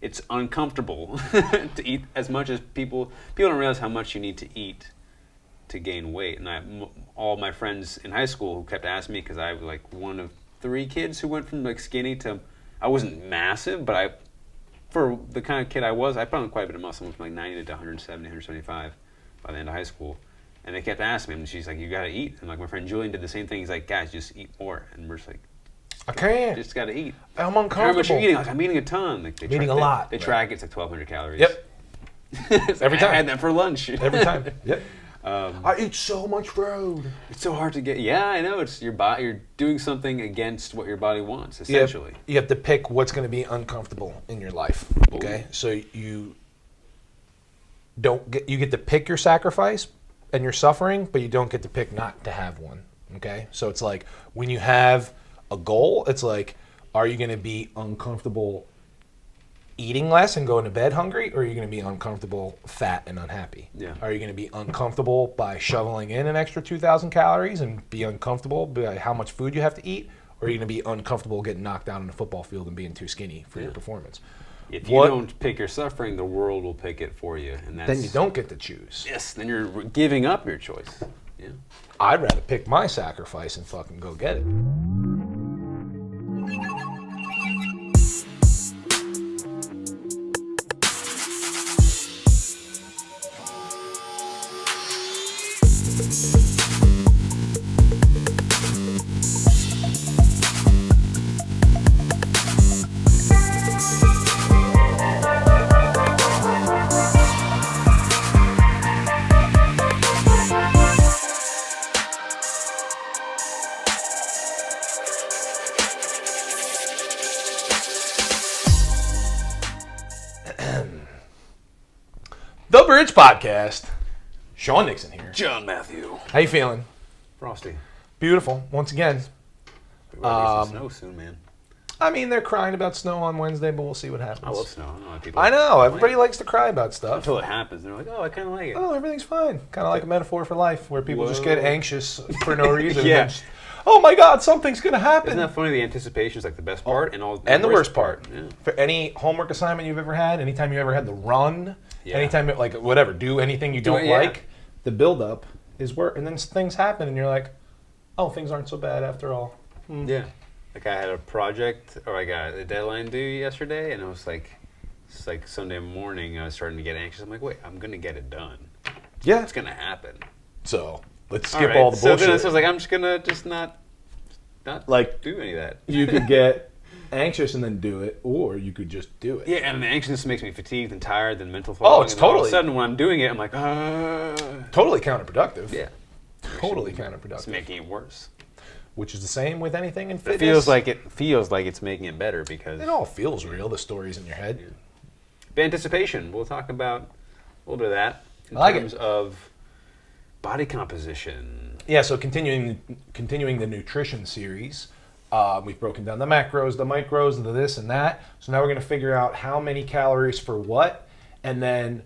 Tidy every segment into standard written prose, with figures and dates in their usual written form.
it's uncomfortable to eat as much as people don't realize how much you need to eat to gain weight. And all my friends in high school who kept asking me, because I was like one of 3 kids who went from like skinny to, I wasn't massive, but for the kind of kid I was, I put on quite a bit of muscle. I went from like 90 to 170, 175 by the end of high school. And they kept asking me, and she's like, you gotta eat. And like my friend Julian did the same thing. He's like, guys, just eat more. And we're just like, I can't. Just gotta eat. I'm uncomfortable. How much are you eating? Like, I'm eating a ton. Like, Eating a lot. They track it. It's like 1,200 calories. Yep. Every time. I had that for lunch. Every time. Yep. I eat so much food. It's so hard to get. Yeah, I know. It's your body. You're doing something against what your body wants, essentially. You have to pick what's going to be uncomfortable in your life. Okay, so you get to pick your sacrifice and your suffering, but you don't get to pick not to have one. Okay, so it's like when you have a goal, it's like, are you going to be uncomfortable eating less and going to bed hungry, or are you going to be uncomfortable fat and unhappy? Yeah. Are you going to be uncomfortable by shoveling in an extra 2,000 calories and be uncomfortable by how much food you have to eat, or are you going to be uncomfortable getting knocked down on the football field and being too skinny for your performance? If you don't pick your suffering, the world will pick it for you, and then you don't get to choose. Yes, then you're giving up your choice. Yeah. I'd rather pick my sacrifice and fucking go get it. The Bridge Podcast. Sean Nixon here. John Matthew. How you feeling? Frosty. Beautiful. Once again. We're gonna get some snow soon, man. I mean, they're crying about snow on Wednesday, but we'll see what happens. I love snow. I know. Everybody likes to cry about stuff. Until it happens. They're like, oh, I kind of like it. Oh, everything's fine. Kind of like a metaphor for life, where people just get anxious for no reason. Yeah. Oh my God, something's going to happen. Isn't that funny? The anticipation is like the best part and the worst part. Yeah. For any homework assignment you've ever had, anytime you ever had to run, anytime, like, whatever, do anything you don't like, the buildup is work. And then things happen and you're like, oh, things aren't so bad after all. Yeah. Like I had a project, or I got a deadline due yesterday, and it's like Sunday morning, I was starting to get anxious. I'm like, wait, I'm going to get it done. Yeah. It's going to happen. So let's skip all the bullshit. So then I was like, I'm just going to not like do any of that. You could get anxious and then do it, or you could just do it. Yeah, and the anxiousness makes me fatigued and tired and mental fog. Oh, it's totally. All of a sudden, when I'm doing it, I'm like, Totally counterproductive. Yeah. Totally counterproductive. It's making it worse. Which is the same with anything in fitness. It feels like it's making it better because it all feels real. The stories in your head. Yeah. But anticipation. We'll talk about a little bit of that in terms of body composition. Yeah. So continuing the nutrition series, we've broken down the macros, the micros, the this and that. So now we're going to figure out how many calories for what, and then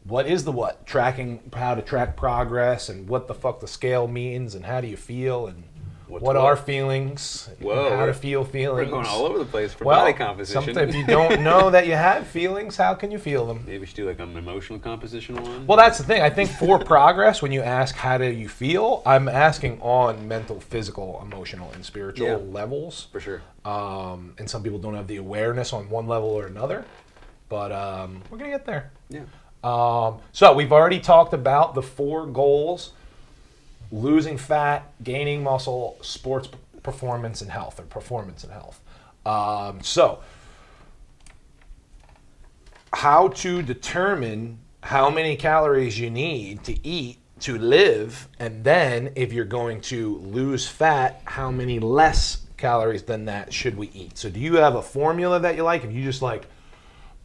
what is the what. Tracking how to track progress and what the fuck the scale means and how do you feel and what are feelings? Whoa, how to feel feelings. We're going all over the place for body composition. Sometimes if you don't know that you have feelings, how can you feel them? Maybe we should do like an emotional composition one. Well, that's the thing. I think for progress, when you ask how do you feel, I'm asking on mental, physical, emotional, and spiritual levels. For sure. And some people don't have the awareness on one level or another, but we're going to get there. Yeah. So we've already talked about the 4 goals: losing fat, gaining muscle, sports performance and health, or performance and health. So how to determine how many calories you need to eat to live, and then if you're going to lose fat, how many less calories than that should we eat? So do you have a formula that you like? If you just like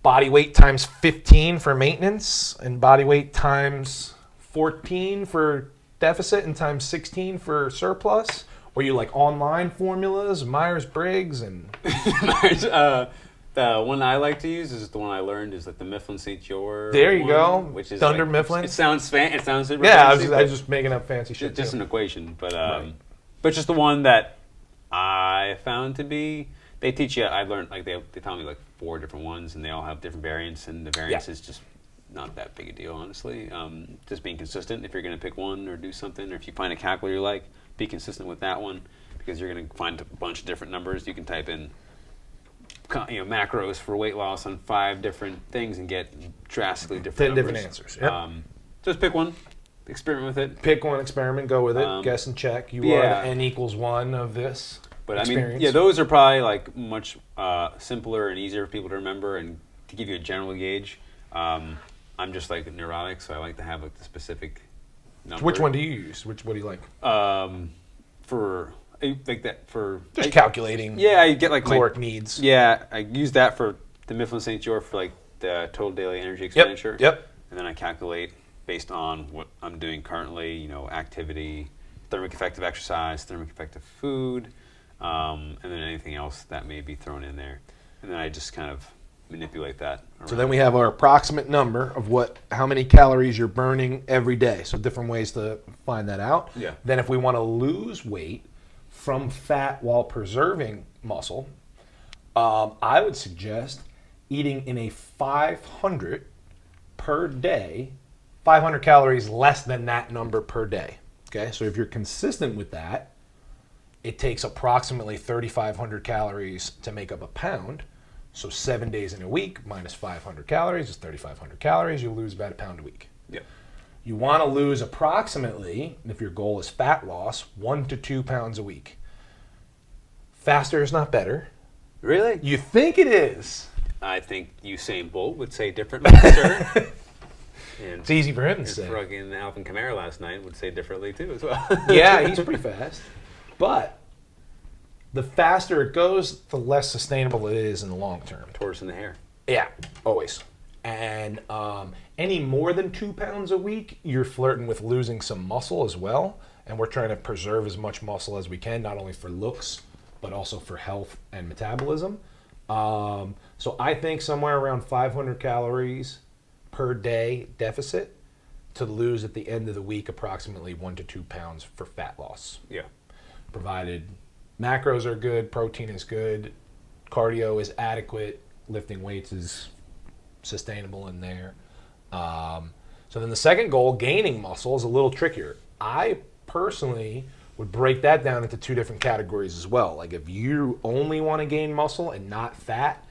body weight times 15 for maintenance and body weight times 14 for deficit and times 16 for surplus, or you like online formulas, Myers-Briggs and the one I like to use is the one I learned is like the Mifflin St. George. There you go, which is Thunder like, Mifflin. It sounds super yeah, fancy. I was just making up fancy shit. Just too. an equation, but just the one that I found to be. They teach you. I learned like they tell me like 4 different ones, and they all have different variants, and the variance is just not that big a deal, honestly. Just being consistent. If you're going to pick one or do something, or if you find a calculator you like, be consistent with that one, because you're going to find a bunch of different numbers. You can type in macros for weight loss on 5 different things and get drastically different 10 numbers. different answers. Yep. Just pick one, experiment with it. Pick one, experiment, go with it, guess and check. You are the n=1 of this. But experience. I mean, those are probably like much simpler and easier for people to remember, and to give you a general gauge. I'm just like neurotic, so I like to have like the specific number. Which one do you use? What do you like? For like that for just calculating. Yeah, I get like caloric needs. Yeah, I use that for the Mifflin St. George for like the total daily energy expenditure. Yep. And then I calculate based on what I'm doing currently. Activity, thermic effect of exercise, thermic effect of food, and then anything else that may be thrown in there. And then I just kind of manipulate that around. So then we have our approximate number of how many calories you're burning every day. So different ways to find that out. Yeah. Then if we want to lose weight from fat while preserving muscle, I would suggest eating in a 500 per day, 500 calories less than that number per day. Okay, so if you're consistent with that, it takes approximately 3,500 calories to make up a pound. So 7 days in a week minus 500 calories is 3,500 calories. You lose about a pound a week. Yep. You want to lose approximately, if your goal is fat loss, 1 to 2 pounds a week. Faster is not better. Really? You think it is. I think Usain Bolt would say differently, sir. And it's easy for him to say. Fucking Alvin Kamara last night would say differently too, as well. Yeah, he's pretty fast. But the faster it goes, the less sustainable it is in the long term. Tortoise in the hair. Yeah, always. And any more than 2 pounds a week, you're flirting with losing some muscle as well. And we're trying to preserve as much muscle as we can, not only for looks, but also for health and metabolism. So I think somewhere around 500 calories per day deficit to lose at the end of the week approximately 1 to 2 pounds for fat loss. Yeah. Provided macros are good, protein is good, cardio is adequate, lifting weights is sustainable in there. So then the second goal, gaining muscle, is a little trickier. I personally would break that down into 2 different categories as well. Like if you only want to gain muscle and not fat,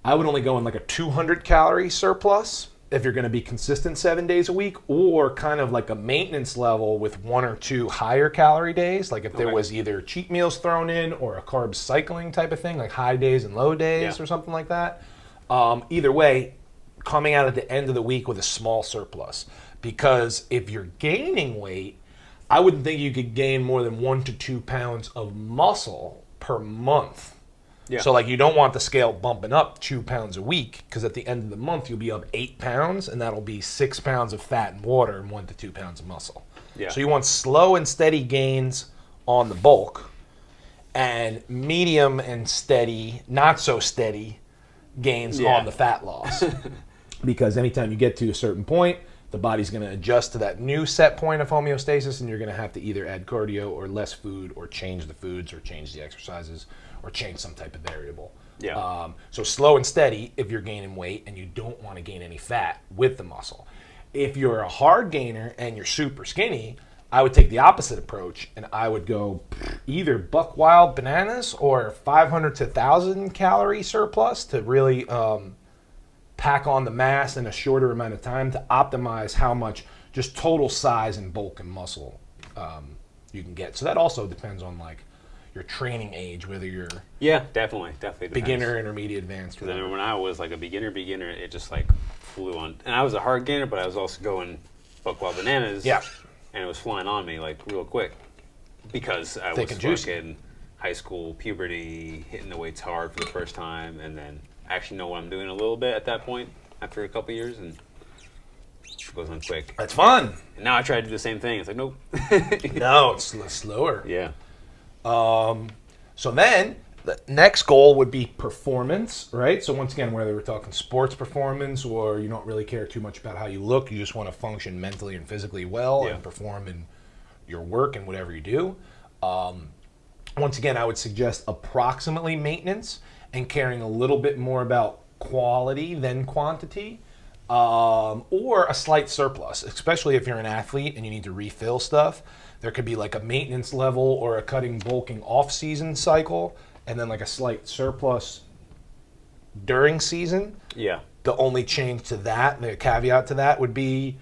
I would only go in like a 200 calorie surplus if you're going to be consistent 7 days a week, or kind of like a maintenance level with 1 or 2 higher calorie days. Like if there was either cheat meals thrown in or a carb cycling type of thing, like high days and low days or something like that. Either way, coming out at the end of the week with a small surplus. Because if you're gaining weight, I wouldn't think you could gain more than 1 to 2 pounds of muscle per month. Yeah. So like you don't want the scale bumping up 2 pounds a week, because at the end of the month you'll be up 8 pounds, and that'll be 6 pounds of fat and water and 1 to 2 pounds of muscle. Yeah. So you want slow and steady gains on the bulk, and medium and steady, not so steady gains on the fat loss. Because anytime you get to a certain point, the body's going to adjust to that new set point of homeostasis, and you're going to have to either add cardio or less food, or change the foods, or change the exercises, or change some type of variable. Yeah. So slow and steady if you're gaining weight and you don't want to gain any fat with the muscle. If you're a hard gainer and you're super skinny, I would take the opposite approach, and I would go either buck wild bananas or 500 to 1,000 calorie surplus to really pack on the mass in a shorter amount of time to optimize how much just total size and bulk and muscle you can get. So that also depends on like your training age, whether you're definitely depends. Beginner, intermediate, advanced. Because then when I was like a beginner, it just like flew on. And I was a hard gainer, but I was also going buck wild bananas. Yeah. And it was flying on me like real quick because I was fucking high school, puberty, hitting the weights hard for the first time, and then I actually know what I'm doing a little bit at that point after a couple years, and it goes on quick. That's fun. And now I try to do the same thing. It's like, nope. No, it's slower. Yeah. So then the next goal would be performance, right? So once again, whether we're talking sports performance or you don't really care too much about how you look, you just want to function mentally and physically well and perform in your work and whatever you do. Once again, I would suggest approximately maintenance. and caring a little bit more about quality than quantity, or a slight surplus, especially if you're an athlete and you need to refill stuff. There could be like a maintenance level or a cutting bulking off-season cycle, and then like a slight surplus during season. Yeah. The only change to that, the caveat to that, would be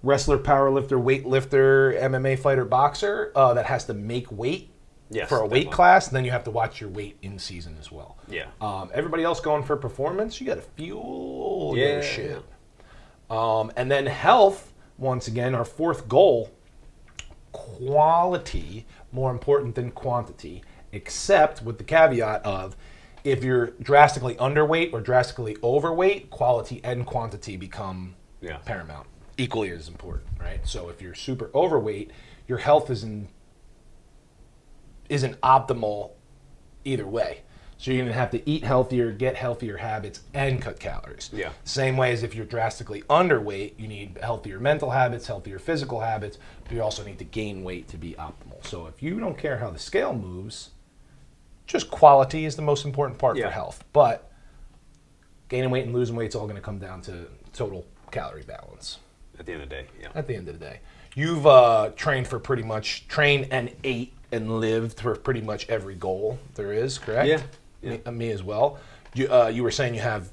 wrestler, powerlifter, weightlifter, MMA fighter, boxer that has to make weight for a weight class. Then you have to watch your weight in season as well. Yeah. Everybody else going for performance, you got to fuel your shit. And then health, once again, our fourth goal, quality more important than quantity, except with the caveat of if you're drastically underweight or drastically overweight, quality and quantity become paramount, equally as important, right? So if you're super overweight, your health isn't optimal either way. So you're going to have to eat healthier, get healthier habits, and cut calories. Yeah. Same way as if you're drastically underweight, you need healthier mental habits, healthier physical habits, but you also need to gain weight to be optimal. So if you don't care how the scale moves, just quality is the most important part for health. But gaining weight and losing weight is all going to come down to total calorie balance. At the end of the day, At the end of the day. You've trained and ate and lived for pretty much every goal there is, correct? Yeah. Me as well. You were saying you have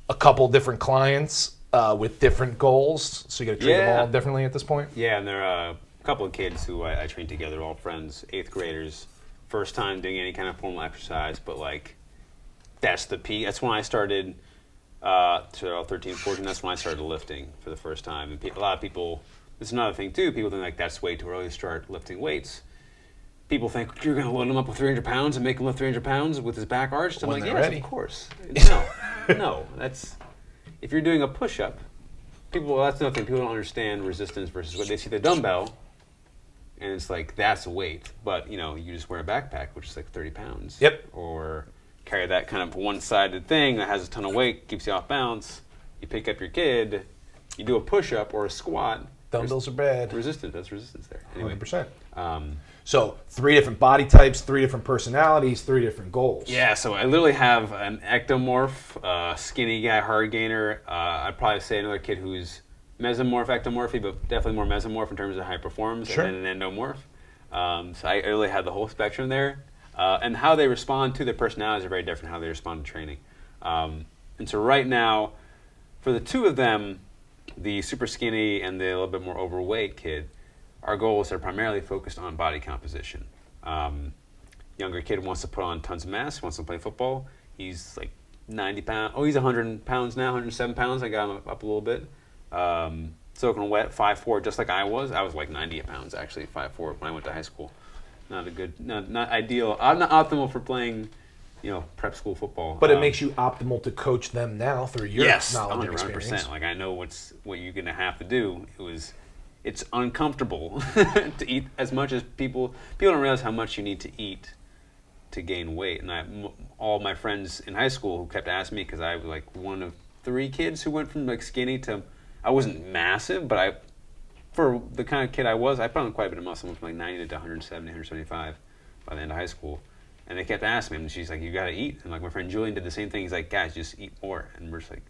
a couple different clients with different goals, so you got to treat them all differently at this point? Yeah, and there are a couple of kids who I trained together, all friends, 8th graders, first time doing any kind of formal exercise, but like that's the peak. That's when I started, so 13, 14, that's when I started lifting for the first time. And a lot of people, this is another thing too, people think like that's way too early to start lifting weights. People think you're going to load him up with 300 pounds and make him lift 300 pounds with his back arched. I'm like, yes, ready. Of course. No, that's, if you're doing a push-up, that's another thing, people don't understand resistance versus what they see the dumbbell, and it's like, that's a weight. But, you just wear a backpack, which is like 30 pounds. Yep. Or carry that kind of one-sided thing that has a ton of weight, keeps you off balance. You pick up your kid, you do a push-up or a squat. Dumbbells are bad. That's resistance there. Anyway, 100%. So 3 different body types, 3 different personalities, 3 different goals. Yeah, so I literally have an ectomorph, skinny guy, hard gainer. I'd probably say another kid who's mesomorph, ectomorphy, but definitely more mesomorph in terms of high performance, and then an endomorph. So I really had the whole spectrum there. And how they respond to their personalities are very different, how they respond to training. And so right now, for the 2 of them, the super skinny and the little bit more overweight kid, our goals are primarily focused on body composition. Younger kid wants to put on tons of mass, wants to play football. He's like 90 pounds. Oh, he's 100 pounds now, 107 pounds. I got him up a little bit. Soaking wet, 5'4", just like I was. I was like 90 pounds, actually, 5'4", when I went to high school. Not ideal. I'm not optimal for playing, prep school football. But it makes you optimal to coach them now through your knowledge and experience. 100%. Like, I know what you're going to have to do. It's uncomfortable to eat as much as people don't realize how much you need to eat to gain weight. And all my friends in high school who kept asking me, because I was like one of 3 kids who went from like skinny to, I wasn't massive, but for the kind of kid I was, I put on quite a bit of muscle. I went from like 90 to 170, 175 by the end of high school. And they kept asking me, and she's like, you got to eat. And like my friend Julian did the same thing. He's like, guys, just eat more. And we're just like,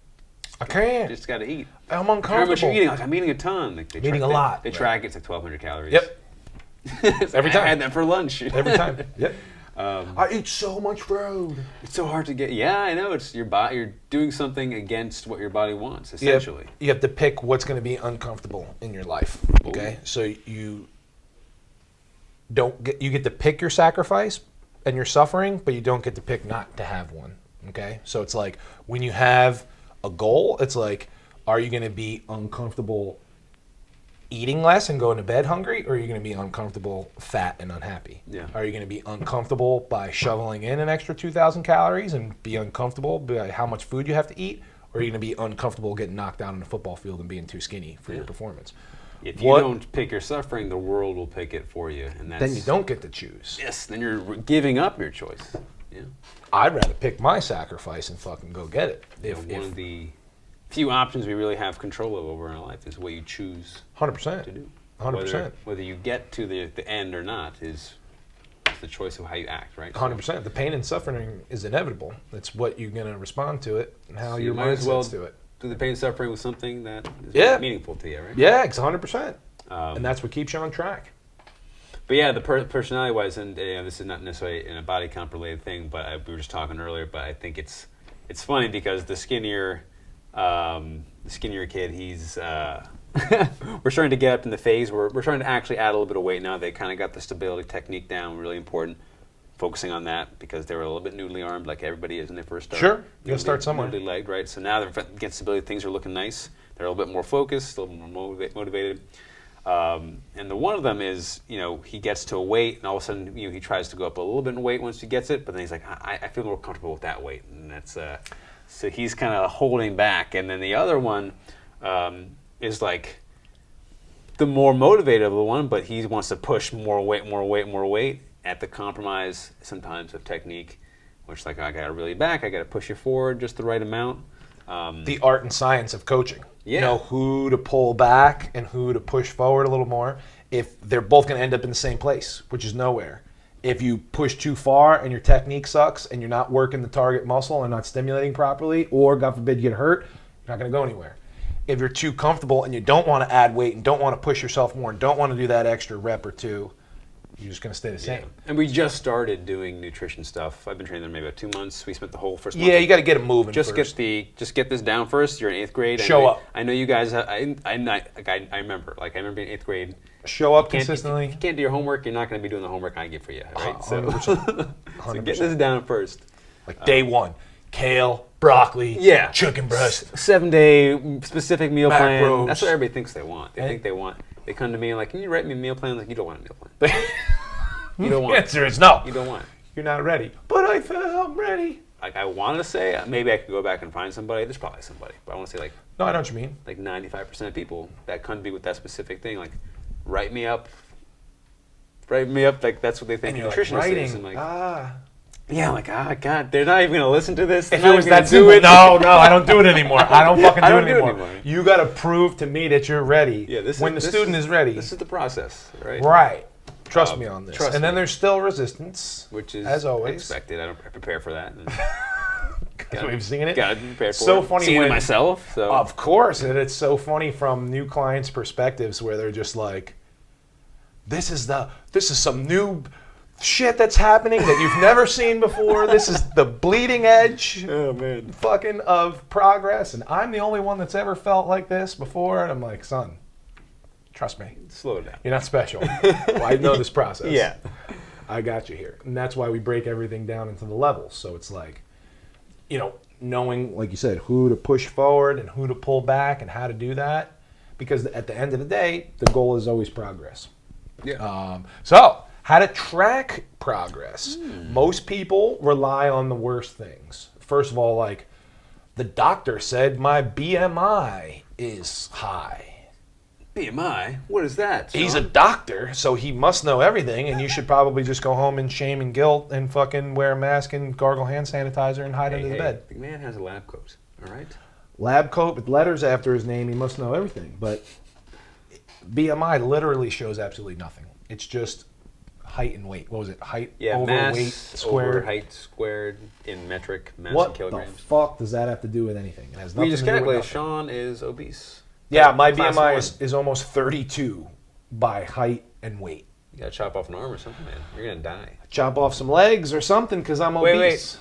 I can't. Just got to eat. I'm uncomfortable. How much are you eating? Like, I'm eating a ton. Like, I'm eating a lot. They track it. It's like 1,200 calories. Yep. Every time. I had that for lunch. Every time. Yep. I eat so much food. It's so hard to get. Yeah, I know. It's your body. You're doing something against what your body wants, essentially. You have to pick what's going to be uncomfortable in your life. Okay, so you get to pick your sacrifice and your suffering, but you don't get to pick not to have one. Okay, so it's like when you have a goal, it's like, are you going to be uncomfortable eating less and going to bed hungry, or are you going to be uncomfortable fat and unhappy? Yeah. Are you going to be uncomfortable by shoveling in an extra 2,000 calories and be uncomfortable by how much food you have to eat, or are you going to be uncomfortable getting knocked down on the football field and being too skinny for your performance? If you don't pick your suffering, the world will pick it for you, and then you don't get to choose. Yes, then you're giving up your choice. Yeah. I'd rather pick my sacrifice and fucking go get it. One of the few options we really have control over in our life is what you choose 100% to do. 100%. Whether you get to the end or not is It's the choice of how you act, right? 100%. The pain and suffering is inevitable. It's what you're going to respond to it and how So your you might as well mindset's to it. do the pain and suffering with something that is meaningful to you, right? Yeah, it's 100%. And that's what keeps you on track. But yeah, the personality-wise, and this is not necessarily in a body comp related thing, but we were just talking earlier. But I think it's funny because the skinnier kid, he's we're starting to get up in the phase where we're starting to actually add a little bit of weight now. They kind of got the stability technique down, really important. Focusing on that because they were a little bit noodly armed, like everybody is when they first start. Sure, you gotta start somewhere. Noodly legged, right? So now they're getting stability. Things are looking nice. They're a little bit more focused, a little more motivated. And the one of them is, he gets to a weight, and all of a sudden, he tries to go up a little bit in weight once he gets it, but then he's like, I feel more comfortable with that weight, and that's so he's kind of holding back. And then the other one is like the more motivated of the one, but he wants to push more weight at the compromise sometimes of technique, which like I got to reel you back, I got to push you forward just the right amount. The art and science of coaching. Yeah. Know who to pull back and who to push forward a little more. If they're both going to end up in the same place, which is nowhere. If you push too far and your technique sucks and you're not working the target muscle and not stimulating properly, or God forbid you get hurt, you're not going to go anywhere. If you're too comfortable and you don't want to add weight and don't want to push yourself more and don't want to do that extra rep or two, you're just going to stay the same. Yeah. And we just started doing nutrition stuff. I've been training there maybe about 2 months. We spent the whole first month. Yeah, you got to get it moving just first. Get this down first. You're in 8th grade. Show up. I know you guys. I remember. Like I remember in 8th grade. Show up consistently. If you can't do your homework, you're not going to be doing the homework I give for you, right? So, 100%. so get this down first. Like day one, kale, broccoli, chicken breast, 7-day specific meal plan. Macros. That's what everybody thinks they want. They come to me and like, can you write me a meal plan? Like, you don't want a meal plan. You don't want the answer is no. You don't want it. You're not ready. But I feel I'm ready. Like I want to say, maybe I could go back and find somebody. There's probably somebody, but I want to say like. No, I know what you mean. Like 95% of people that come to me with that specific thing, like, write me up. Like that's what they think nutritionist is. I'm like, yeah, I'm like, God, they're not even gonna listen to this. If it was that simple, no, I don't do it anymore. I don't fucking do it anymore. You got to prove to me that you're ready. Yeah, the student is ready. This is the process, right? Right. Trust me on this. And then there's still resistance, which is as always expected. I prepare for that. Because we've seen it. Gotta be prepared for so it. Funny Seen when, it myself. So. Of course, and it's so funny from new clients' perspectives where they're just like, "This is some new shit that's happening that you've never seen before. This is the bleeding edge, fucking of progress, and I'm the only one that's ever felt like this before." And I'm like, "Son, trust me. Slow down. You're not special. Well, I know this process. Yeah, I got you here, and that's why we break everything down into the levels. So it's like, knowing, like you said, who to push forward and who to pull back and how to do that, because at the end of the day, the goal is always progress. Yeah. So how to track progress? Most people rely on the worst things. First of all, like the doctor said, my BMI is high. BMI? What is that, Sean? He's a doctor, so he must know everything, and you should probably just go home in shame and guilt and fucking wear a mask and gargle hand sanitizer and hide under the bed. The man has a lab coat, all right? Lab coat with letters after his name, he must know everything. But BMI literally shows absolutely nothing. It's just height and weight. What was it? Height over mass weight squared. Over height squared in metric mass What in kilograms. the fuck does that have to do with anything? It has nothing We just to do with calculated nothing. Sean is obese. Yeah, my Class BMI is almost 32 by height and weight. You gotta chop off an arm or something, man. You're gonna die. Chop off some legs or something because I'm obese.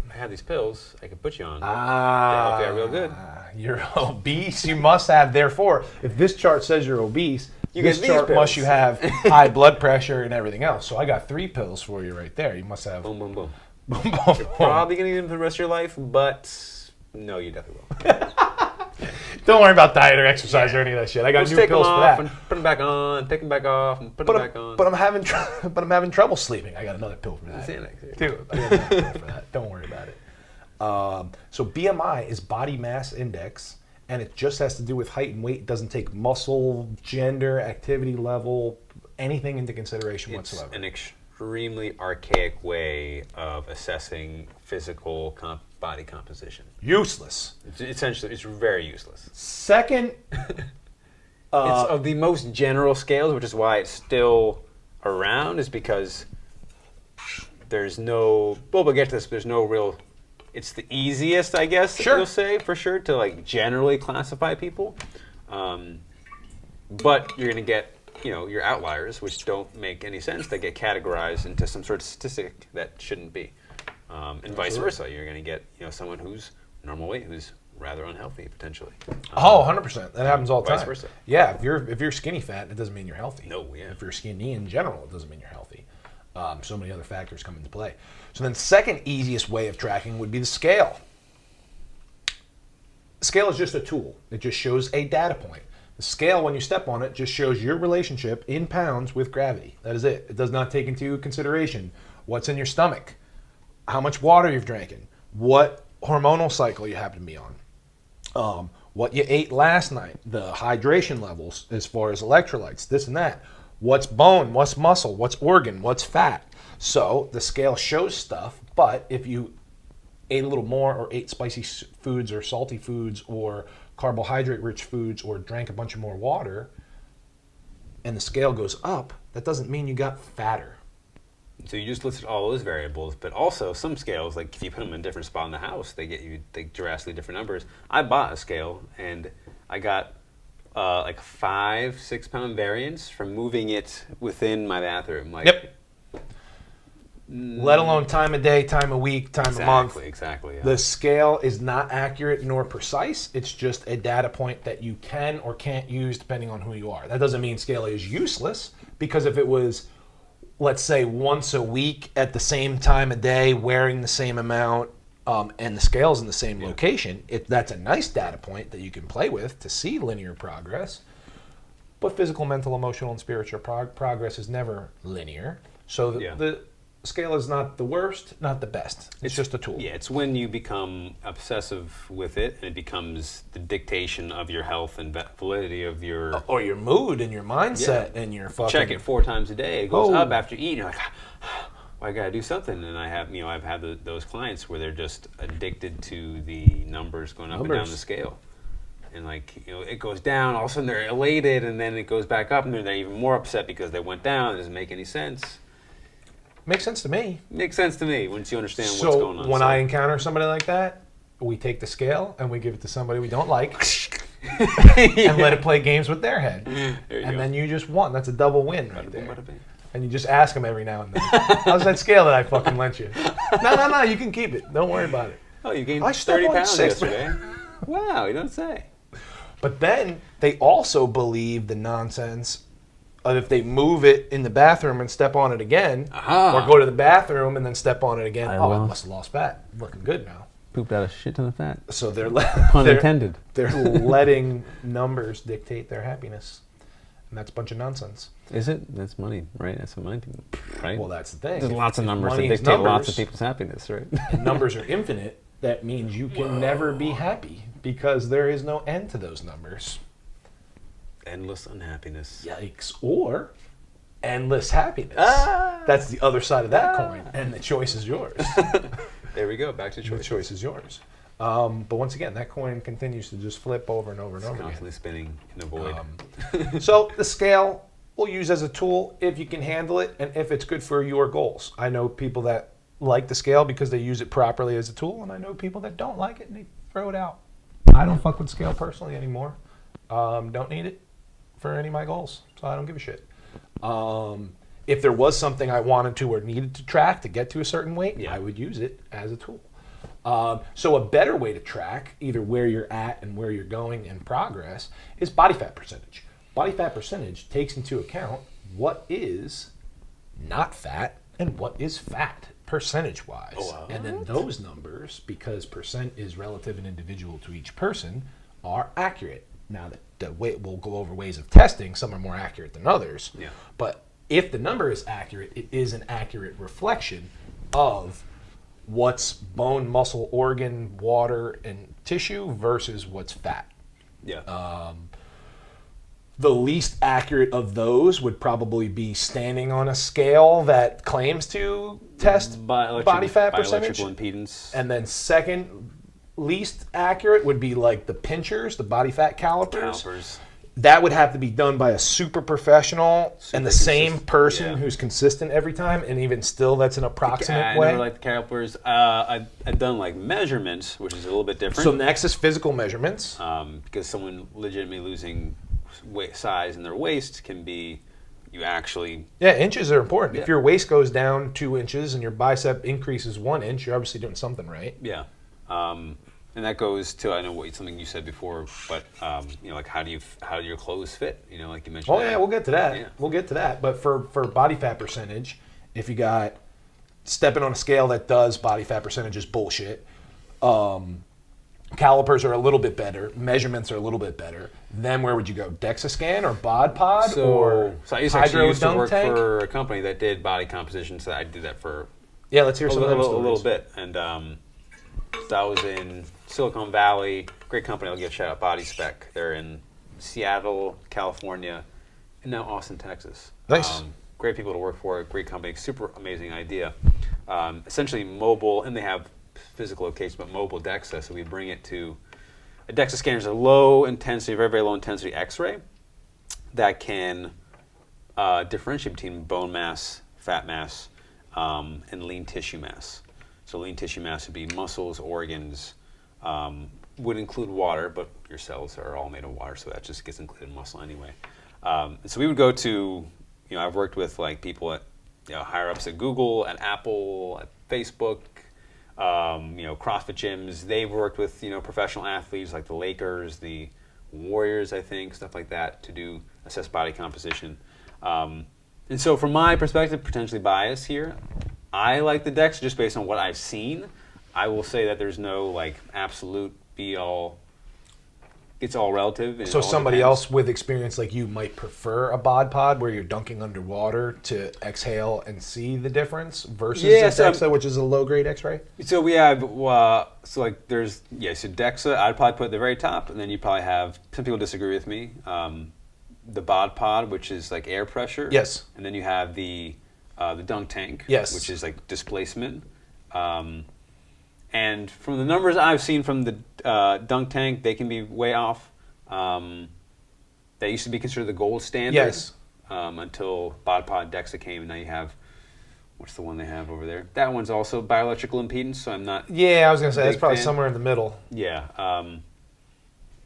I have these pills I can put you on. They help you out real good. You're obese. You must have, therefore, if this chart says you're obese, this chart must you have high blood pressure and everything else. So I got 3 pills for you right there. You must have. Boom, boom, boom. Boom, boom, boom. You're probably gonna need them for the rest of your life, but no, you definitely will. Don't worry about diet or exercise or any of that shit. I got new pills for that. And put them back on, take them back off, and put them back on. But I'm having trouble sleeping. I got another pill for that. Dude, I got another pill for that. Don't worry about it. So BMI is body mass index, and it just has to do with height and weight. It doesn't take muscle, gender, activity level, anything into consideration whatsoever. It's an extremely archaic way of assessing physical body composition. Useless. Essentially, it's very useless. Second, it's of the most general scales, which is why it's still around, is because there's no. Well, we'll get to this. But there's no real. It's the easiest, I guess. Sure. You'll say for sure to like generally classify people, but you're gonna get your outliers, which don't make any sense. That get categorized into some sort of statistic that shouldn't be, and vice versa. You're gonna get someone who's normal weight who's rather unhealthy potentially. 100%. That happens all the time. Vice versa. Yeah, if you're skinny fat, it doesn't mean you're healthy. No, yeah. If you're skinny in general, it doesn't mean you're healthy. So many other factors come into play. So then, second easiest way of tracking would be the scale. The scale is just a tool. It just shows a data point. The scale, when you step on it, just shows your relationship in pounds with gravity. That is it. It does not take into consideration what's in your stomach, how much water you've drinking, what hormonal cycle you happen to be on, what you ate last night, the hydration levels as far as electrolytes, this and that, what's bone, what's muscle, what's organ, what's fat. So the scale shows stuff, but if you ate a little more or ate spicy foods or salty foods or carbohydrate-rich foods or drank a bunch of more water and the scale goes up, that doesn't mean you got fatter. So you just listed all those variables, but also some scales, like if you put them in a different spot in the house, they get you drastically different numbers. I bought a scale, and I got like 5-6 pound variance from moving it within my bathroom. Like, yep. Let alone time of day, time of week, time of month. Exactly. Yeah. The scale is not accurate nor precise. It's just a data point that you can or can't use depending on who you are. That doesn't mean scale is useless, because if it was, let's say, once a week at the same time of day, wearing the same amount, and the scale's in the same location, that's a nice data point that you can play with to see linear progress. But physical, mental, emotional, and spiritual progress is never linear. So the scale is not the worst, not the best. It's just a tool. Yeah, it's when you become obsessive with it, and it becomes the dictation of your health and validity of your... Or your mood and your mindset and your fucking... Check it 4 times a day. It goes up after eating. You're like, well, I got to do something. And I've had those clients where they're just addicted to the numbers going up and down the scale. And it goes down, all of a sudden they're elated, and then it goes back up, and they're even more upset because they went down. It doesn't make any sense. Makes sense to me. Makes sense to me once you understand what's going on. So when I encounter somebody like that, we take the scale and we give it to somebody we don't like and let it play games with their head. And then you just won. That's a double win right there. And you just ask them every now and then, how's that scale that I fucking lent you? No, you can keep it. Don't worry about it. Oh, you gained 30 pounds yesterday. Wow, you don't say. But then they also believe the nonsense of if they move it in the bathroom and step on it again, or go to the bathroom and then step on it again, I must have lost fat. Looking good now. Pooped out a shit ton of fat. So pun intended. They're letting numbers dictate their happiness, and that's a bunch of nonsense. Is it? That's money, right? That's what money, right? Well, that's the thing. There's lots of numbers that dictate lots of people's happiness, right? And numbers are infinite. That means you can never be happy because there is no end to those numbers. Endless unhappiness. Yikes. Or endless happiness. That's the other side of that coin. And the choice is yours. There we go. Back to choice. The choice is yours. But once again, that coin continues to just flip over and over and over again. Constantly spinning in a void. So the scale we'll use as a tool if you can handle it and if it's good for your goals. I know people that like the scale because they use it properly as a tool, and I know people that don't like it and they throw it out. I don't fuck with scale personally anymore. Don't need it for any of my goals, so I don't give a shit. If there was something I wanted to or needed to track to get to a certain weight, I would use it as a tool. So a better way to track either where you're at and where you're going in progress is body fat percentage. Body fat percentage takes into account what is not fat and what is fat percentage-wise. And then those numbers, because percent is relative and individual to each person, are accurate. Now, we'll go over ways of testing. Some are more accurate than others. Yeah. But if the number is accurate, it is an accurate reflection of what's bone, muscle, organ, water, and tissue versus what's fat. Yeah. The least accurate of those would probably be standing on a scale that claims to test body fat percentage. Bioelectrical impedance. And then second least accurate would be like the pinchers, the body fat calipers. that would have to be done by a super professional and the same person who's consistent every time, and even still, that's an approximate way. I never liked the calipers. I've done like measurements, which is a little bit different. So next is physical measurements. Because someone legitimately losing size in their waist can be, you actually... Yeah, inches are important. Yeah. If your waist goes down 2 inches and your bicep increases 1 inch, you're obviously doing something right. Yeah. And that goes to, I know something you said before, but like how do your clothes fit? Like you mentioned. Oh yeah, we'll get to that. Yeah. We'll get to that. But for body fat percentage, if you got stepping on a scale that does body fat percentage is bullshit. Calipers are a little bit better. Measurements are a little bit better. Then where would you go? Dexa Scan or Bod Pod So I used to work tank? for a company that did body composition, so I did that for Yeah, let's hear some of them stories. a little bit. And so I was in Silicon Valley, great company. I'll give a shout out, Body Spec. They're in Seattle, California, and now Austin, Texas. Nice. Great people to work for, great company, super amazing idea. Essentially mobile, and they have physical locations, but mobile DEXA. So we bring it to a DEXA scanner is a low intensity, very, very low intensity X-ray that can differentiate between bone mass, fat mass, and lean tissue mass. So lean tissue mass would be muscles, organs, would include water, but your cells are all made of water, so that just gets included in muscle anyway. So we would go to, I've worked with like people at, higher ups at Google, at Apple, at Facebook, CrossFit gyms. They've worked with, professional athletes like the Lakers, the Warriors, I think, stuff like that to assess body composition. And so from my perspective, potentially biased here, I like the DEXA just based on what I've seen. I will say that there's no like absolute be-all. It's all relative. So somebody else with experience like you might prefer a bod pod where you're dunking underwater to exhale and see the difference versus a DEXA, which is a low-grade X-ray? So we have, so DEXA, I'd probably put at the very top, and then you probably have, some people disagree with me, the bod pod, which is like air pressure. Yes. And then you have the dunk tank, yes, which is like displacement. And from the numbers I've seen from the dunk tank, they can be way off. That used to be considered the gold standard. Yes. Until bod pod DEXA came, and now you have, what's the one they have over there? That one's also bioelectrical impedance, so I'm not. Yeah, I was gonna say that's probably somewhere in the middle. Yeah.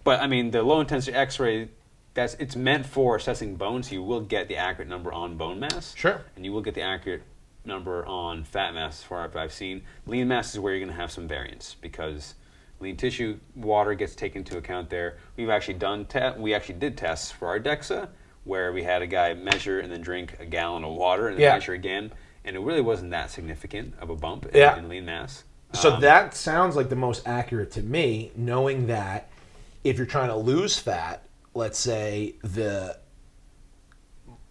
But I mean, the low intensity X-ray, it's meant for assessing bone, so you will get the accurate number on bone mass. Sure. And you will get the accurate number on fat mass, as far as I've seen. Lean mass is where you're going to have some variance because lean tissue, water gets taken into account there. We actually did tests for our DEXA where we had a guy measure and then drink a gallon of water and then measure again, and it really wasn't that significant of a bump in lean mass. So that sounds like the most accurate to me, knowing that if you're trying to lose fat, let's say the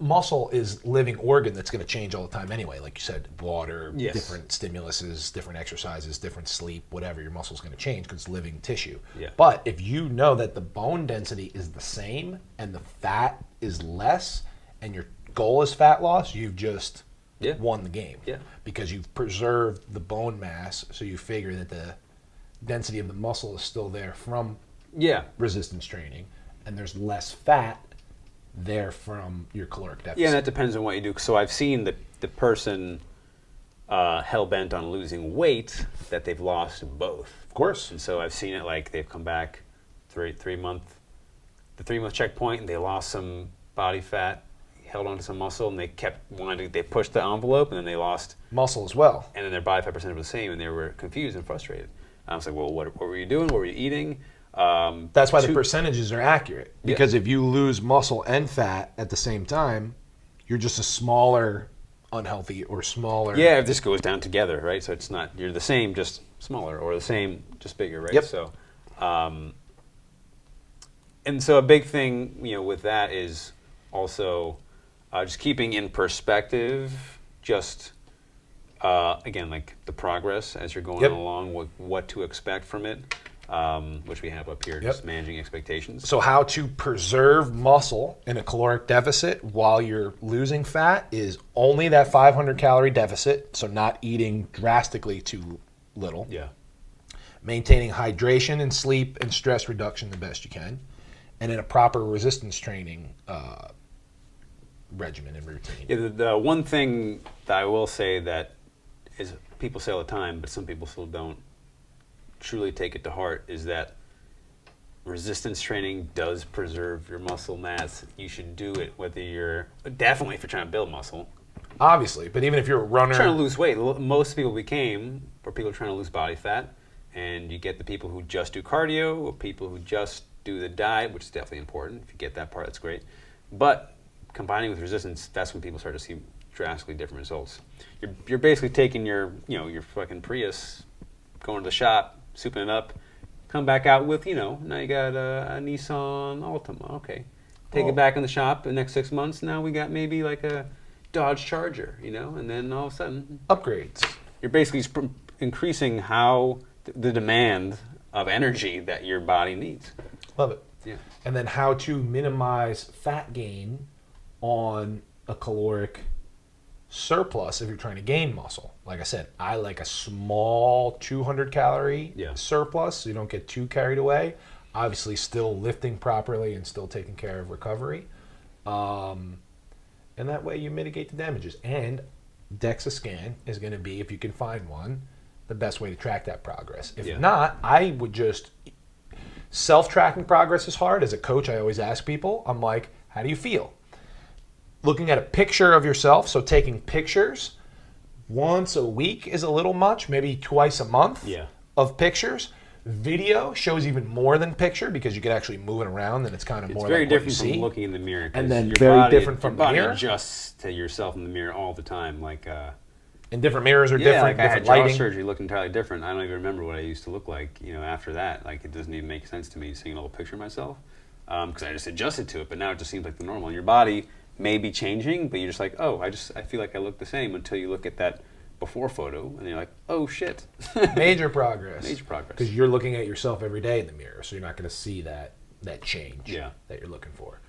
muscle is living organ that's going to change all the time anyway. Like you said, water, different stimuluses, different exercises, different sleep, whatever, your muscle's going to change because it's living tissue. Yeah. But if you know that the bone density is the same and the fat is less and your goal is fat loss, you've just won the game. Yeah. Because you've preserved the bone mass, so you figure that the density of the muscle is still there from resistance training, and there's less fat there from your caloric deficit. Yeah, and that depends on what you do. So I've seen the person hell-bent on losing weight that they've lost both. Of course. And so I've seen it like they've come back the 3 month checkpoint, and they lost some body fat, held onto some muscle, and they they pushed the envelope, and then they lost muscle as well. And then their body fat percentage was the same, and they were confused and frustrated. I was like, well, what were you doing? What were you eating? That's why the percentages are accurate. Because if you lose muscle and fat at the same time, you're just a smaller unhealthy or smaller. Yeah, if this goes down together, right? So it's not, you're the same, just smaller, or the same, just bigger, right? Yep. So, and so a big thing, with that is also just keeping in perspective, just again, like the progress as you're going along, what to expect from it. Which we have up here, just managing expectations. So how to preserve muscle in a caloric deficit while you're losing fat is only that 500 calorie deficit, so not eating drastically too little. Yeah. Maintaining hydration and sleep and stress reduction the best you can. and then a proper resistance training regimen and routine. Yeah, the one thing that I will say that is people say all the time, but some people still don't truly take it to heart, is that resistance training does preserve your muscle mass. You should do it whether you're, definitely if you're trying to build muscle. Obviously, but even if you're a runner... Trying to lose weight. Most people are people trying to lose body fat, and you get the people who just do cardio, or people who just do the diet, which is definitely important. If you get that part, that's great. But combining with resistance, that's when people start to see drastically different results. You're basically taking your fucking Prius, going to the shop, souping it up, come back out with, now you got a Nissan Altima. Okay. Take it back in the shop the next 6 months. Now we got maybe like a Dodge Charger, and then all of a sudden... Upgrades. You're basically increasing the demand of energy that your body needs. Love it. Yeah. And then how to minimize fat gain on a caloric surplus if you're trying to gain muscle. Like I said, I like a small 200 calorie surplus so you don't get too carried away. Obviously still lifting properly and still taking care of recovery. And that way you mitigate the damages. And Dexa Scan is going to be, if you can find one, the best way to track that progress. If not, I would just... Self-tracking progress is hard. As a coach, I always ask people, I'm like, how do you feel? Looking at a picture of yourself, so taking pictures once a week is a little much, maybe twice a month of pictures. Video shows even more than picture because you can actually move it around and it's kind of more very like different what you from see. looking in the mirror. And then your very body, different from your the mirror. body adjusts to yourself in the mirror all the time. Like, and different mirrors are different, like I had different jaw lighting. surgery, looked entirely different. I don't even remember what I used to look like, after that. Like, it doesn't even make sense to me seeing an old picture of myself because I just adjusted to it. But now it just seems like the normal. And your body may be changing, but you're just like, oh, I feel like I look the same until you look at that before photo, and you're like, oh shit. Major progress. Major progress. Because you're looking at yourself every day in the mirror, so you're not going to see that change that you're looking for.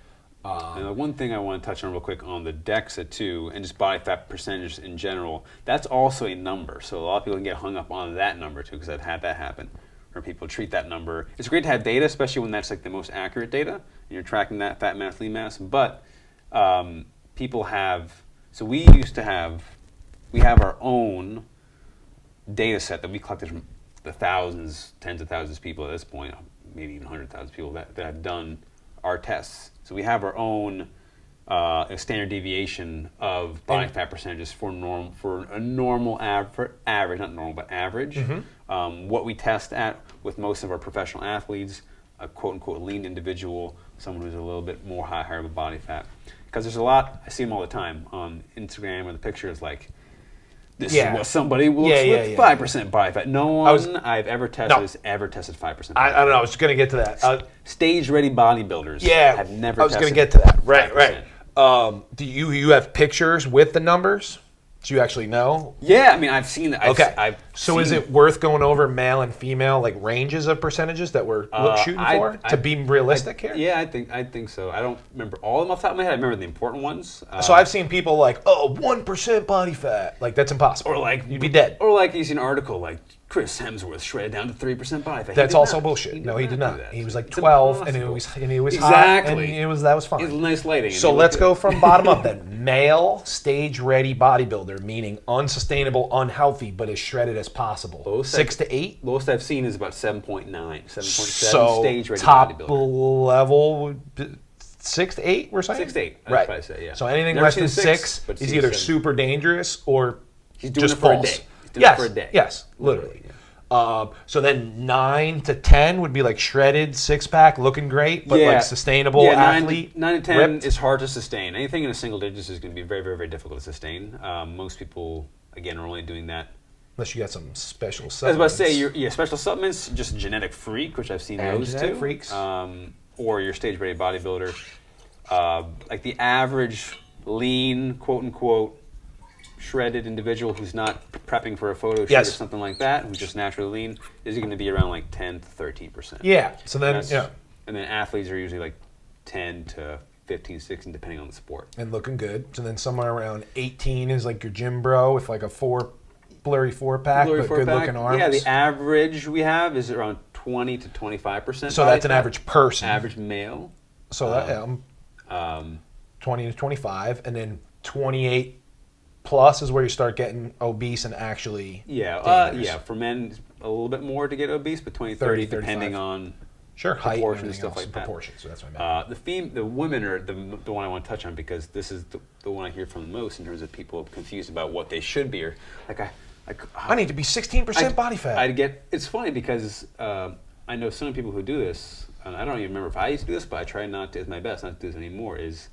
And the one thing I want to touch on real quick on the DEXA too, and just body fat percentages in general, that's also a number. So a lot of people can get hung up on that number too, because I've had that happen, where people treat that number. It's great to have data, especially when that's like the most accurate data, and you're tracking that fat mass, lean mass. But people have, so we have our own data set that we collected from the thousands, tens of thousands of people at this point, maybe even 100,000 people that have done our tests. So we have our own standard deviation of body fat percentages for a normal average, not normal, but average. Mm-hmm. What we test at with most of our professional athletes, a quote-unquote lean individual, someone who's a little bit more higher of a body fat. Because there's a lot, I see them all the time on Instagram where the picture is like, this is what somebody looks with 5% body fat. No one I've ever tested has ever tested 5%. I don't know. I was going to get to that. Stage-ready bodybuilders have never tested 5%. I was going to get to that. Right. Do you have pictures with the numbers? Do you actually know? Yeah, I mean, I've seen that. Is it worth going over male and female like ranges of percentages that we're shooting for to be realistic here? Yeah, I think so. I don't remember all of them off the top of my head. I remember the important ones. So I've seen people like, 1% body fat. Like, that's impossible. Or like you'd be dead. Or like you see an article like Chris Hemsworth shredded down to 3% body fat. That's also bullshit. No, he did not. He was like 12 and he was hot and that was fine. It was nice lighting. So let's go from bottom up then. Male stage ready bodybuilder, meaning unsustainable, unhealthy, but as shredded as possible. 6 to 8. Lowest I've seen is about 7.9, 7.7 so stage ready top bodybuilder. Level 6 to 8, we're saying? 6 to 8. Right. I'd say, yeah. So anything Never less than seen 6 is either 7. super dangerous or he's doing just it for false. a day. He's doing it for a day. Yes, literally. So then 9 to 10 would be like shredded, 6-pack, looking great, but like sustainable athlete. 9 to 10 ripped. is hard to sustain. Anything in a single digits is going to be very, very, very difficult to sustain. Most people, again, are only doing that. Unless you got some special supplements. I was about to say, special supplements, just genetic freak, which I've seen those genetic too. Freaks. Or your stage-ready bodybuilder. Like the average lean, quote-unquote, shredded individual who's not prepping for a photo shoot or something like that, who's just naturally lean, is going to be around like 10 to 13%. Yeah. So then, and then athletes are usually like 10 to 15, 16, depending on the sport. And looking good. So then somewhere around 18 is like your gym bro with like a blurry 4-pack, but good looking arms. Yeah, the average we have is around 20 to 25%. So that's an average person. Average male. So I'm 20 to 25, and then 28 plus is where you start getting obese and actually yeah. For men, a little bit more to get obese, but 20, 30 depending on height proportion and stuff like that. Proportions, so that's what I meant. The women are the one I want to touch on, because this is the one I hear from the most in terms of people confused about what they should be, or I need to be 16% body fat. It's funny because I know some people who do this, and I don't even remember if I used to do this, but I try not to, it's my best not to do this anymore, is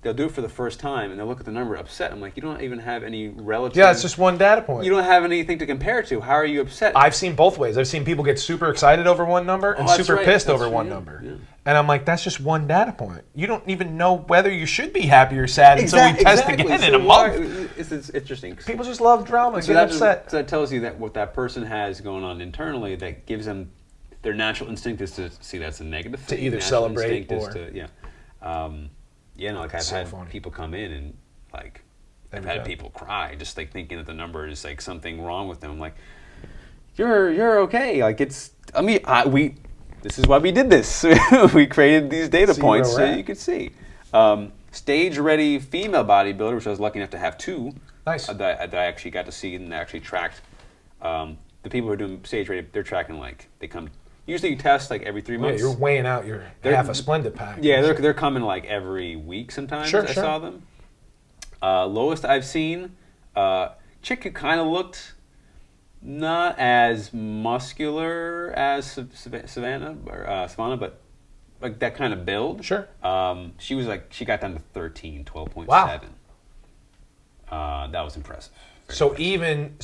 they'll do it for the first time and they'll look at the number upset. I'm like, you don't even have any relative. Yeah, it's just one data point. You don't have anything to compare to. How are you upset? I've seen both ways. I've seen people get super excited over one number and super pissed over one number. Yeah. And I'm like, that's just one data point. You don't even know whether you should be happy or sad until we test again in a month. It's interesting. People just love drama. So get upset. So that tells you that what that person has going on internally, that gives them their natural instinct is to see that's a negative thing. To either celebrate or... I've had people come in and like I've had people cry just like thinking that the number is like something wrong with them. I'm like, you're okay. Like this is why we did this. We created these data points so you could see. Stage ready female bodybuilder, which I was lucky enough to have two. Nice. That I actually got to see and actually tracked. The people who are doing stage ready, they're tracking they come. Usually you test like every 3 months. Yeah, you're weighing out your half a Splendid pack. Yeah, they're coming like every week sometimes. I saw them. Lowest I've seen, chick who kind of looked not as muscular as Savannah, but like that kind of build. Sure. She got down to 13, 12.7. Wow. That was impressive. So even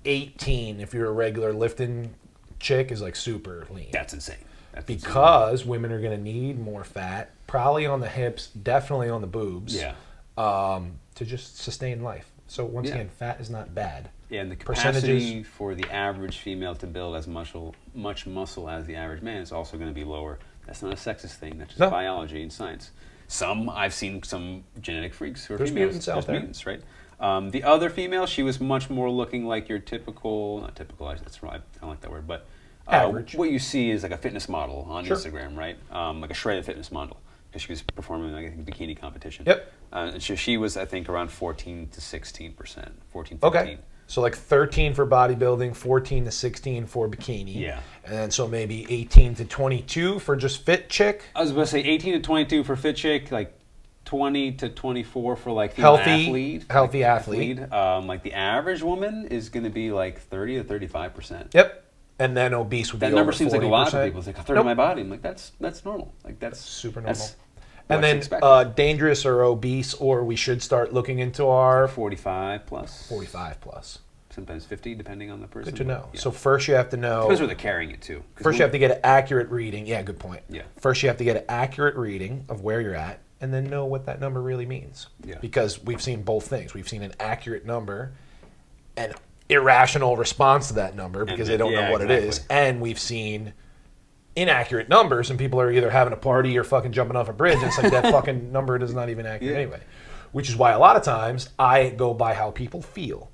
18, if you're a regular lifting chick, is like super lean. That's insane. Because women are going to need more fat, probably on the hips, definitely on the boobs. Yeah. To just sustain life. So once again, fat is not bad. Yeah, and the capacity for the average female to build as much muscle as the average man is also going to be lower. That's not a sexist thing. That's just biology and science. I've seen some genetic freaks who are females. Mutants out there. Mutants, right? The other female, she was much more looking like your typical, not typical, that's right, I don't like that word, but average. What you see is like a fitness model on Instagram, right? Like a shredded fitness model, because she was performing like a bikini competition. Yep. And she was, I think, around 14 to 16%, 14, 15. Okay. So like 13 for bodybuilding, 14 to 16 for bikini. Yeah. And then so maybe 18 to 22 for just fit chick. I was about to say 18 to 22 for fit chick, like 20 to 24 for like female healthy athlete. Like the average woman is going to be like 30 to 35%. Yep. And then obese would be over 40%. That number seems like a lot to people. It's like a third of my body. I'm like, that's normal. Like that's super normal. And then dangerous or obese, or we should start looking into our 45 plus. 45 plus. Sometimes 50, depending on the person. Good to know. Yeah. So first you have to know. Depends where they're carrying it to. First you have to get an accurate reading. Yeah, good point. Yeah. First you have to get an accurate reading of where you're at, and then know what that number really means. Yeah. Because we've seen both things. We've seen an accurate number, an irrational response to that number because they don't know what it is, and we've seen inaccurate numbers, and people are either having a party or fucking jumping off a bridge. And it's like that fucking number is not even accurate anyway. Which is why a lot of times I go by how people feel.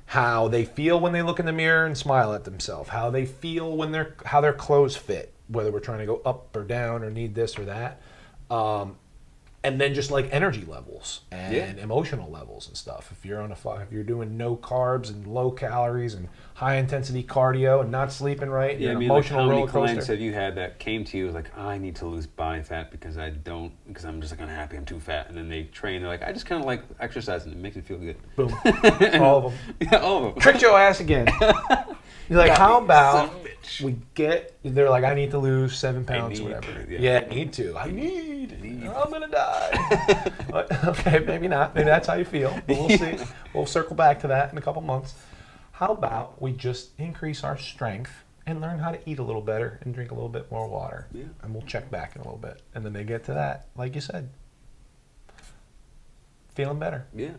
How they feel when they look in the mirror and smile at themselves. How they feel when how their clothes fit, whether we're trying to go up or down or need this or that. And then just like energy levels and emotional levels and stuff. If you're doing no carbs and low calories and high intensity cardio and not sleeping right, yeah, an emotional roller coaster. How many clients have you had that came to you like, I need to lose body fat because I'm just like unhappy, I'm too fat, and then they train. They're like, I just kind of like exercising. It makes me feel good. Boom, all of them. Yeah, all of them. Tricked your ass again. You're like, how about we get? They're like, I need to lose 7 pounds or whatever. I need to. I'm gonna die. But, okay, maybe not. Maybe that's how you feel. But we'll see. We'll circle back to that in a couple months. How about we just increase our strength and learn how to eat a little better and drink a little bit more water? Yeah. And we'll check back in a little bit. And then they get to that, like you said, feeling better. Yeah.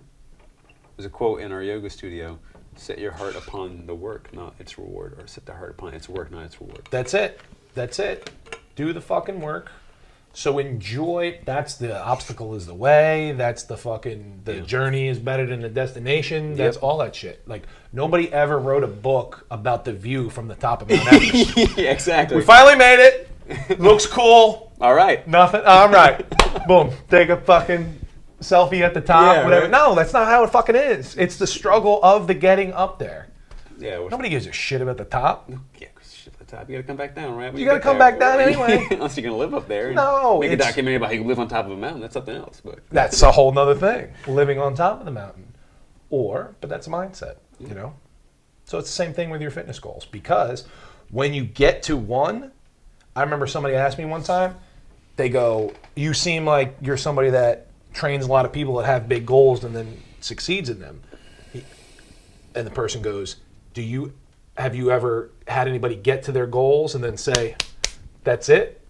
There's a quote in our yoga studio. Set your heart upon the work, not its reward. Or set the heart upon its work, not its reward. That's it. Do the fucking work. So enjoy. That's the obstacle is the way. That's the journey is better than the destination. That's all that shit. Like nobody ever wrote a book about the view from the top of Mount Everest. Yeah, exactly. We finally made it. Looks cool. All right. Nothing. All right. Boom. Take a fucking selfie at the top. Yeah, whatever. right. No, that's not how it fucking is. It's the struggle of the getting up there. Yeah. Nobody gives a shit about the top. Yeah, because shit at the top. You gotta come back down, right? When You gotta get come there. back down anyway. Unless you're gonna live up there. And No, make a it's- documentary about how you live on top of a mountain. That's something else. But That's a whole nother thing. Living on top of the mountain. But that's a mindset, you know? So it's the same thing with your fitness goals. Because when you get to one, I remember somebody asked me one time, they go, you seem like you're somebody that trains a lot of people that have big goals and then succeeds in them. And the person goes, have you ever had anybody get to their goals and then say, that's it?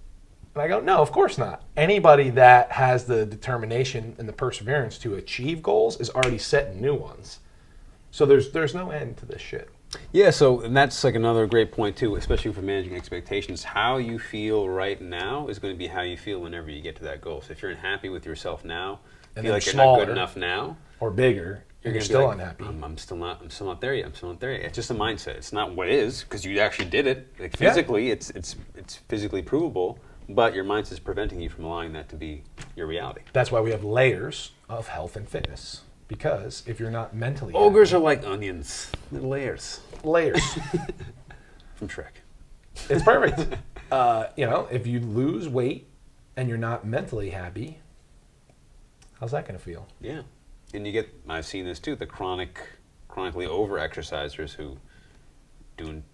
And I go, no, of course not. Anybody that has the determination and the perseverance to achieve goals is already setting new ones. So there's no end to this shit. yeah, and that's like another great point too, especially for managing expectations. How you feel right now is going to be how you feel whenever you get to that goal. So if you're unhappy with yourself now, And feel then like you're not smaller. good enough now, Or bigger, you're gonna be still like, unhappy. I'm still not there yet. I'm still not there yet. It's just a mindset. It's not what it is because you actually did it. Like Yeah. physically, it's physically provable, but your mindset is preventing you from allowing that to be your reality. That's why we have layers of health and fitness. Because if you're not mentally Ogres are like onions, they're layers layers. from Shrek. It's perfect. If you lose weight and you're not mentally happy, how's that going to feel? Yeah, and I've seen this too. The chronically over exercisers who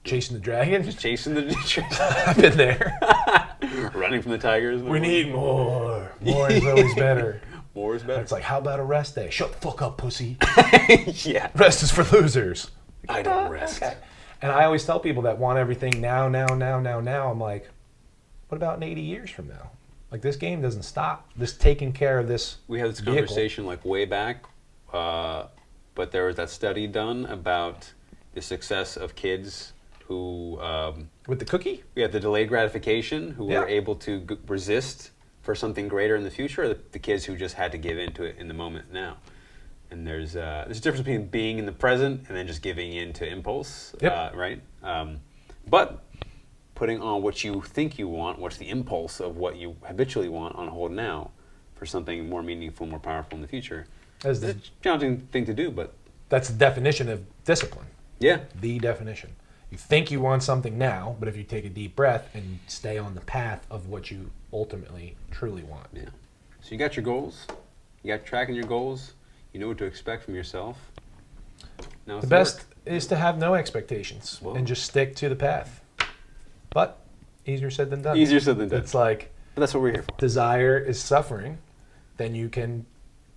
Chasing the dragon? chasing the I've been there. running from the tigers. We need more. More is always better. More is better. It's like, how about a rest day? Shut the fuck up, pussy. Yeah, Rest is for losers. I don't rest. Okay. And I always tell people that want everything now. I'm like, what about in 80 years from now? Like, this game doesn't stop. This taking care of this We had this vehicle. conversation like way back, but there was that study done about the success of kids who With the cookie? we had the delayed gratification, who Yeah. were able to resist for something greater in the future, or the kids who just had to give in to it in the moment now. And there's a difference between being in the present and then just giving in to impulse, Yep. right? But putting on what you think you want, what's the impulse of what you habitually want on hold now for something more meaningful, more powerful in the future. That's It's a challenging thing to do, but the definition of discipline. yeah. The definition. You think you want something now, but if you take a deep breath and stay on the path of what you ultimately truly want. Yeah. So you got your goals. You got tracking your goals. You know what to expect from yourself. Now it's The best is to have no expectations Whoa. and just stick to the path. But easier said than done. Easier said than done. It's like But that's what we're here for. desire is suffering. Then you can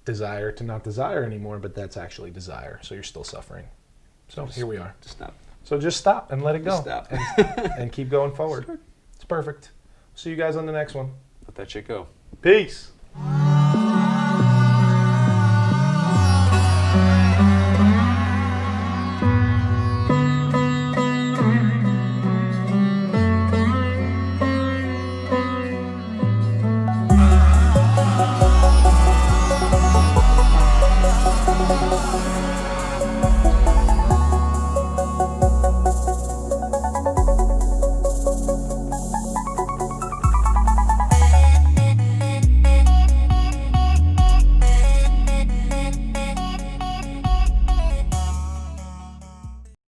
desire to not desire anymore, but that's actually desire. So you're still suffering. So here we are. Just stop. So just stop and let it go. Just stop. And keep going forward. It's perfect. See you guys on the next one. Let that shit go. Peace.